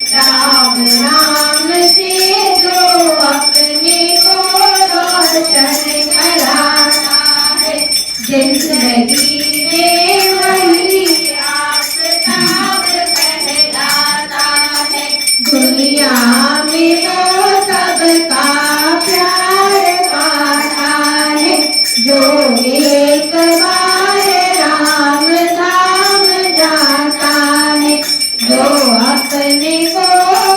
राम नाम से जो अपने को रोशन कराता है, जिंदगी में वही आफताब कहलाता है। दुनिया में वो सबका प्यार पाता है, जो एक बार राम धाम जाता है, जो अपने को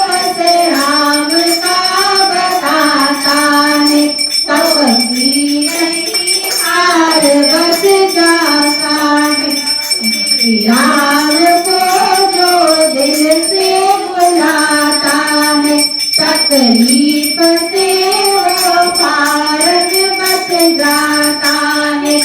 बस राम का बताता है। कभी नहीं हार बस जाता है, राम को जो दिल से बुलाता है, तकलीफ से वो फारग बच जाता है।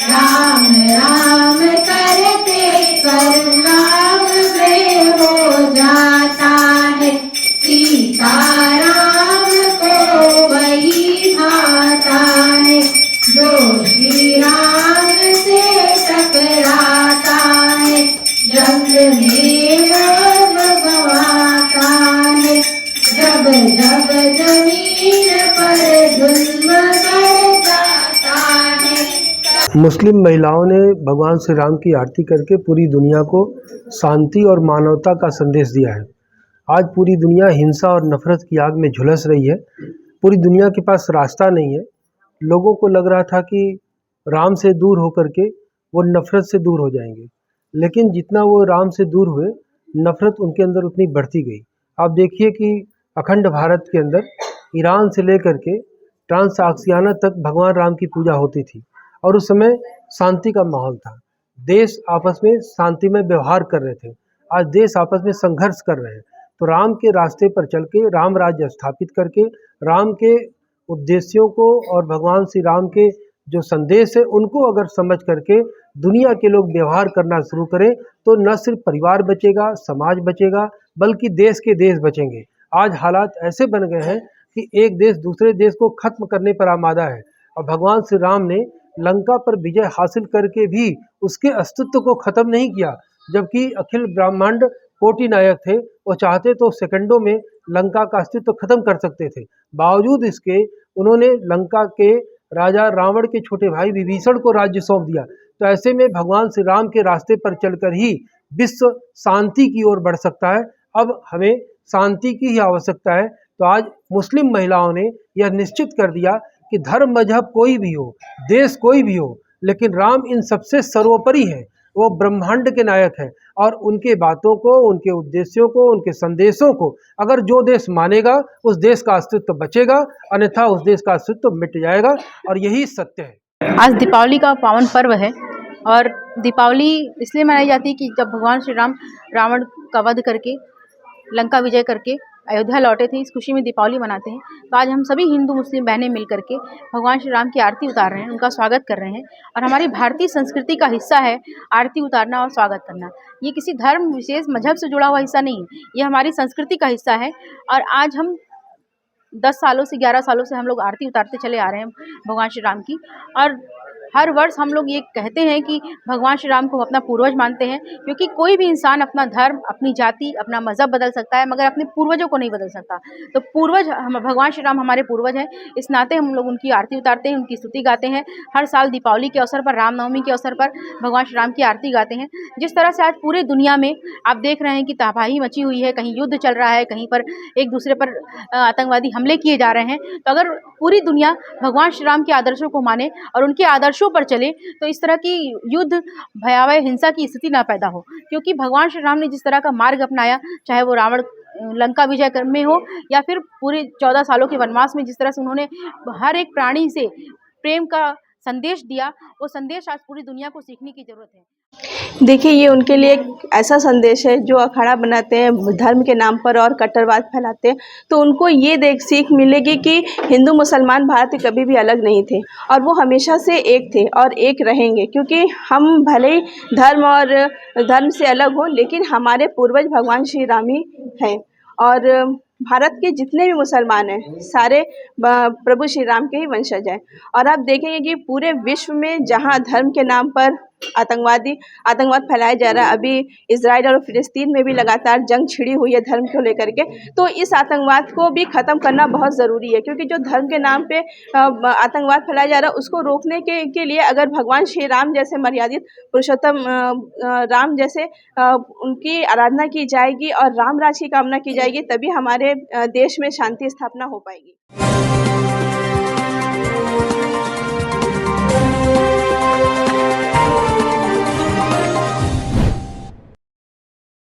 राम राम करते कर राम में हो जाता है, सीता राम को वही भाता है, जो श्री राम से टकराता है, जंग में वो भगवाता है। जब जब जमीन पर जुल्म बढ़ जाता है। मुस्लिम महिलाओं ने भगवान श्री राम की आरती करके पूरी दुनिया को शांति और मानवता का संदेश दिया है। आज पूरी दुनिया हिंसा और नफरत की आग में झुलस रही है। पूरी दुनिया के पास रास्ता नहीं है। लोगों को लग रहा था कि राम से दूर होकर के वो नफरत से दूर हो जाएंगे, लेकिन जितना वो राम से दूर हुए, नफरत उनके अंदर उतनी बढ़ती गई। आप देखिए कि अखंड भारत के अंदर ईरान से लेकर के ट्रांसआक्सियाना तक भगवान राम की पूजा होती थी और उस समय शांति का माहौल था। देश आपस में शांतिमय व्यवहार कर रहे थे। आज देश आपस में संघर्ष कर रहे हैं। तो राम के रास्ते पर चल के, राम राज्य स्थापित करके, राम के उद्देश्यों को और भगवान श्री राम के जो संदेश है उनको अगर समझ करके दुनिया के लोग व्यवहार करना शुरू करें तो न सिर्फ परिवार बचेगा, समाज बचेगा, बल्कि देश के देश बचेंगे। आज हालात ऐसे बन गए हैं कि एक देश दूसरे देश को खत्म करने पर आमादा है और भगवान श्री राम ने लंका पर विजय हासिल करके भी उसके अस्तित्व को खत्म नहीं किया, जबकि अखिल ब्रह्मांड कोटि नायक थे। वो चाहते तो सेकंडों में लंका का अस्तित्व खत्म कर सकते थे। बावजूद इसके उन्होंने लंका के राजा रावण के छोटे भाई विभीषण को राज्य सौंप दिया। तो ऐसे में भगवान श्री राम के रास्ते पर चलकर ही विश्व शांति की ओर बढ़ सकता है। अब हमें शांति की ही आवश्यकता है। तो आज मुस्लिम महिलाओं ने यह निश्चित कर दिया कि धर्म मजहब कोई भी हो, देश कोई भी हो, लेकिन राम इन सबसे सर्वोपरि है। वो ब्रह्मांड के नायक है और उनके बातों को, उनके उद्देश्यों को, उनके संदेशों को अगर जो देश मानेगा उस देश का अस्तित्व बचेगा, अन्यथा उस देश का अस्तित्व मिट जाएगा। और यही सत्य है। आज दीपावली का पावन पर्व है और दीपावली इसलिए मनाई जाती है कि जब भगवान श्री राम रावण का वध करके लंका विजय करके अयोध्या लौटे थे, इस खुशी में दीपावली मनाते हैं। तो आज हम सभी हिंदू मुस्लिम बहनें मिल करके भगवान श्री राम की आरती उतार रहे हैं, उनका स्वागत कर रहे हैं। और हमारी भारतीय संस्कृति का हिस्सा है आरती उतारना और स्वागत करना। ये किसी धर्म विशेष मजहब से जुड़ा हुआ हिस्सा नहीं है, ये हमारी संस्कृति का हिस्सा है। और आज हम 10 सालों से 11 सालों से हम लोग आरती उतारते चले आ रहे हैं भगवान श्री राम की। और हर वर्ष हम लोग ये कहते हैं कि भगवान श्री राम को अपना पूर्वज मानते हैं, क्योंकि कोई भी इंसान अपना धर्म, अपनी जाति, अपना मज़हब बदल सकता है, मगर अपने पूर्वजों को नहीं बदल सकता। तो पूर्वज हम, भगवान श्री राम हमारे पूर्वज हैं। इस नाते हम लोग उनकी आरती उतारते हैं, उनकी स्तुति गाते हैं। हर साल दीपावली के अवसर पर, रामनवमी के अवसर पर भगवान श्री राम की आरती गाते हैं। जिस तरह से आज पूरे दुनिया में आप देख रहे हैं कि तबाही मची हुई है, कहीं युद्ध चल रहा है, कहीं पर एक दूसरे पर आतंकवादी हमले किए जा रहे हैं। तो अगर पूरी दुनिया भगवान श्री राम के आदर्शों को माने और उनके आदर्शों पर चले तो इस तरह की युद्ध, भयावह हिंसा की स्थिति ना पैदा हो। क्योंकि भगवान श्री राम ने जिस तरह का मार्ग अपनाया, चाहे वो रावण लंका विजय में हो या फिर पूरे 14 सालों के वनवास में, जिस तरह से उन्होंने हर एक प्राणी से प्रेम का संदेश दिया, वो संदेश आज पूरी दुनिया को सीखने की जरूरत है। देखिए, ये उनके लिए एक ऐसा संदेश है जो अखाड़ा बनाते हैं धर्म के नाम पर और कट्टरवाद फैलाते हैं। तो उनको ये सीख मिलेगी कि हिंदू मुसलमान भारत के कभी भी अलग नहीं थे और वो हमेशा से एक थे और एक रहेंगे। क्योंकि हम भले ही धर्म से अलग हो, लेकिन हमारे पूर्वज भगवान श्री राम ही हैं। और भारत के जितने भी मुसलमान हैं सारे प्रभु श्री राम के ही वंशज हैं। और आप देखेंगे कि पूरे विश्व में जहाँ धर्म के नाम पर आतंकवाद फैलाया जा रहा है। अभी इजराइल और फिलिस्तीन में भी लगातार जंग छिड़ी हुई है धर्म को लेकर के। तो इस आतंकवाद को भी ख़त्म करना बहुत ज़रूरी है, क्योंकि जो धर्म के नाम पे आतंकवाद फैलाया जा रहा है उसको रोकने के लिए अगर भगवान श्री राम जैसे मर्यादित पुरुषोत्तम राम जैसे उनकी आराधना की जाएगी और राम राज की कामना की जाएगी, तभी हमारे देश में शांति स्थापना हो पाएगी।